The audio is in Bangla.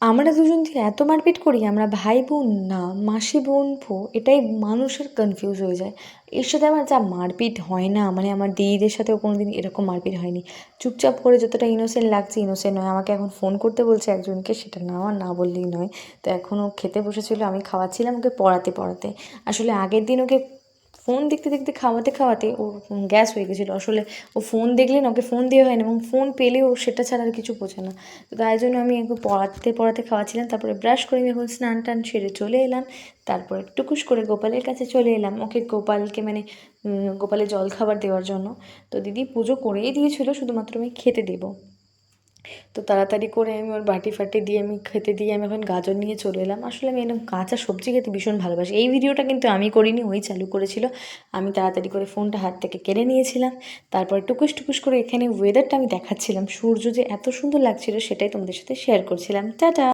আমরা দুজন যে এত মারপিট করি, আমরা ভাই বোন না মাসি বোনপো, এটাই মানুষের কনফিউজ হয়ে যায়। এর সাথে আমার যা মারপিট হয় না, মানে আমার দিদিদের সাথেও কোনো দিন এরকম মারপিট হয়নি। চুপচাপ করে যতটা ইনোসেন্ট লাগছে, ইনোসেন্ট নয়। আমাকে এখন ফোন করতে বলছে একজনকে, সেটা না আমার না বললেই নয়। তো এখন ও খেতে বসেছিল, আমি খাওয়াচ্ছিলাম ওকে পড়াতে পড়াতে। আসলে আগের দিন ওকে ফোন দেখতে দেখতে খাওয়াতে খাওয়াতে ওর গ্যাস হয়ে গেছিলো। আসলে ও ফোন দেখলে না, ওকে ফোন দেওয়া হয় না, এবং ফোন পেলেও সেটা ছাড়া আর কিছু বোঝে না। তো তাই জন্য আমি ওকে পড়াতে পড়াতে খাওয়াচ্ছিলাম। তারপরে ব্রাশ করে আমি এখন স্নান টান সেরে চলে এলাম। তারপরে টুকুস করে গোপালের কাছে চলে এলাম, ওকে গোপালকে মানে গোপালের জলখাবার দেওয়ার জন্য। তো দিদি পুজো করেই দিয়েছিল, শুধুমাত্র আমি খেতে দেবো। তো তাড়াতাড়ি করে আমি ওর বাটি ফাটি দিয়ে আমি খেতে দিয়ে আমি এখন গাজর নিয়ে চলে এলাম। আসলে আমি এরকম কাঁচা সবজি খেতে ভীষণ ভালোবাসি। এই ভিডিওটা কিন্তু আমি করিনি, ওই চালু করেছিল। আমি তাড়াতাড়ি করে ফোনটা হাত থেকে কেড়ে নিয়েছিলাম। তারপরে টুকুস টুকুস করে এখানে ওয়েদারটা আমি দেখাচ্ছিলাম, সূর্য যে এত সুন্দর লাগছিল সেটাই তোমাদের সাথে শেয়ার করছিলাম। টাটা।